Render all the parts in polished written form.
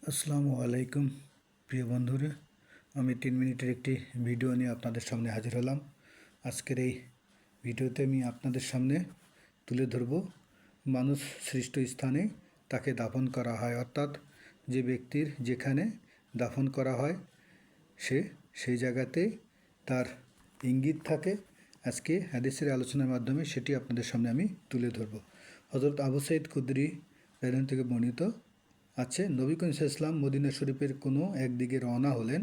আসসালামু আলাইকুম প্রিয় বন্ধুরা, আমি 3 মিনিটের একটি ভিডিও নিয়ে আপনাদের সামনে হাজির হলাম। আজকের এই ভিডিওতে আমি আপনাদের সামনে তুলে ধরব মানুষ সৃষ্ট স্থানে তাকে দাফন করা হয়, অর্থাৎ যে ব্যক্তির যেখানে দাফন করা হয় সেই জায়গাতে তার ইঙ্গিত থাকে। আজকে হাদিসের আলোচনার মাধ্যমে সেটি আপনাদের সামনে আমি তুলে ধরব। হযরত আবু সাঈদ খুদরি রাদিয়াল্লাহু থেকে বর্ণিত আছে, নবী করিম সাল্লাল্লাহু আলাইহি ওয়াসাল্লাম মদিনা শরীফের কোনো একদিকে রওনা হলেন।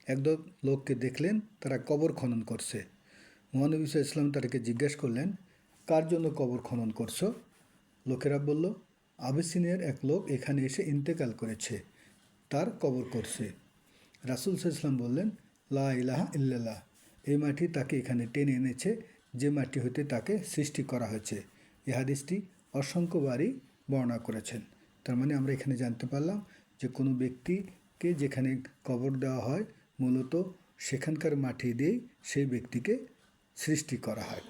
একদল লোককে দেখলেন তারা কবর খনন করছে। মহানবী সাল্লাল্লাহু আলাইহি ওয়াসাল্লাম তাদেরকে জিজ্ঞেস করলেন, কার জন্য কবর খনন করছো? লোকেরা বলল, আবিসিনিয়ার এক লোক এখানে এসে ইন্তেকাল করেছে, তার কবর করছে। রাসূল সাল্লাল্লাহু আলাইহি ওয়াসাল্লাম বললেন, লা ইলাহা ইল্লাল্লাহ, এই মাটি তাকে এখানে টেনে এনেছে যে মাটি হইতে তাকে সৃষ্টি করা হয়েছে। এই হাদিসটি অসংখ্যবারই বর্ণনা করেছেন। তার মানে আমরা এখানে জানতে পারলাম যে কোনো ব্যক্তিকে যেখানে কবর দেওয়া হয় মূলত সেখানকার মাটি দিয়েই সেই ব্যক্তিকে সৃষ্টি করা হয়।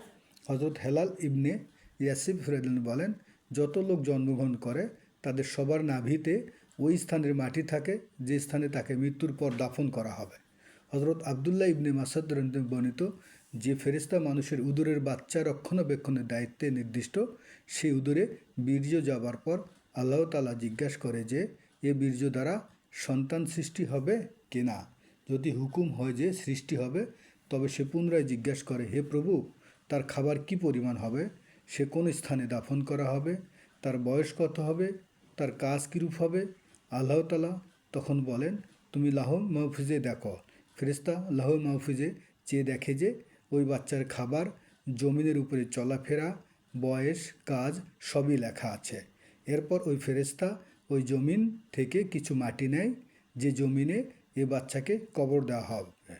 হযরত হেলাল ইবনে ইয়াসিফ রাদিয়াল্লাহু বলেন, যত লোক জন্মগ্রহণ করে তাদের সবার নাভিতে ওই স্থানের মাটি থাকে যে স্থানে তাকে মৃত্যুর পর দাফন করা হবে। হযরত আবদুল্লাহ ইবনে মাসউদ রাদিয়াল্লাহু বর্ণিত, যে ফেরেশতা মানুষের উদরের বাচ্চা রক্ষণাবেক্ষণের দায়িত্বে নির্দিষ্ট, সেই উদরে বীর্য যাবার পর আল্লাহ তাআলা জিজ্ঞাসা করে যে এ বীর্য দ্বারা সন্তান সৃষ্টি হবে কি না। যদি হুকুম হয় যে সৃষ্টি হবে, তবে সে পুনরায় জিজ্ঞাসা করে, হে প্রভু, তার খাবার কি পরিমাণ হবে, সে কোন স্থানে দাফন করা হবে, তার বয়স কত হবে, তার কাজ কীরূপ হবে। আল্লাহ তাআলা তখন বলেন, তুমি লাহ মাহফুজে দেখো। ফেরেশতা লাহ মাহফুজে চেয়ে দেখে যে ওই বাচ্চার খাবার, জমিনের উপরে চলাফেরা, বয়স, কাজ সবই লেখা আছে। এরপর ওই ফেরেশতা ওই জমিন থেকে কিছু মাটি নেয় যে জমিনে এ বাচ্চাকে কবর দেওয়া হবে,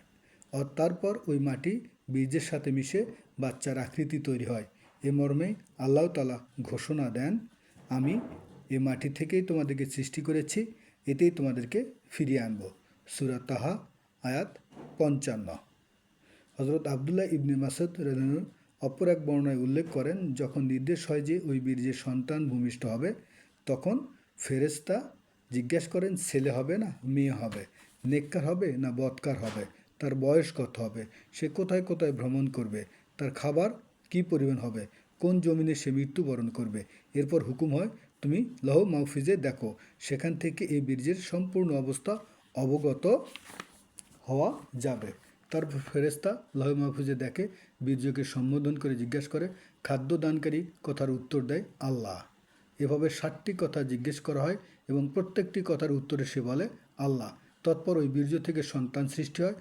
আর তারপর ওই মাটি বীজের সাথে মিশে বাচ্চার আকৃতি তৈরি হয়। এ মর্মে আল্লাহ তাআলা ঘোষণা দেন, আমি এ মাটি থেকেই তোমাদেরকে সৃষ্টি করেছি, এতেই তোমাদেরকে ফিরিয়ে আনব। সূরা তাহা আয়াত 55। হযরত আবদুল্লাহ ইবনে মাসউদ রাদিয়াল্লাহু অপর এক বর্ণনায় উল্লেখ করেন, যখন নির্দেশ হয় যে ওই বীর্যের সন্তান ভূমিষ্ঠ হবে, তখন ফেরেশতা জিজ্ঞেস করেন, ছেলে হবে না মেয়ে হবে, নেককার হবে না বদকার হবে, তার বয়স কত হবে, সে কোথায় কোথায় ভ্রমণ করবে, তার খাবার কি পরিমাণ হবে, কোন জমিনে সে মৃত্যুবরণ করবে। এরপর হুকুম হয়, তুমি লৌহ মাহফুজে দেখো, সেখান থেকে এই বীর্যের সম্পূর্ণ অবস্থা অবগত হওয়া যাবে। তারপর ফেরেশতা লৌহ মাহফুজে দেখে, বীর্যকে সম্বোধন করে জিজ্ঞাসা করে, খাদ্য দানকারী কথার উত্তর দেয় আল্লাহ। এভাবে 60টি কথা জিজ্ঞেস করা হয় এবং প্রত্যেকটি কথার উত্তরে সে বলে আল্লাহ। তৎপর ওই বীর্য থেকে সন্তান সৃষ্টি হয়।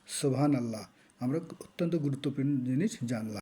সুবহানাল্লাহ। আমরা অত্যন্ত গুরুত্বপূর্ণ জিনিস জানলাম।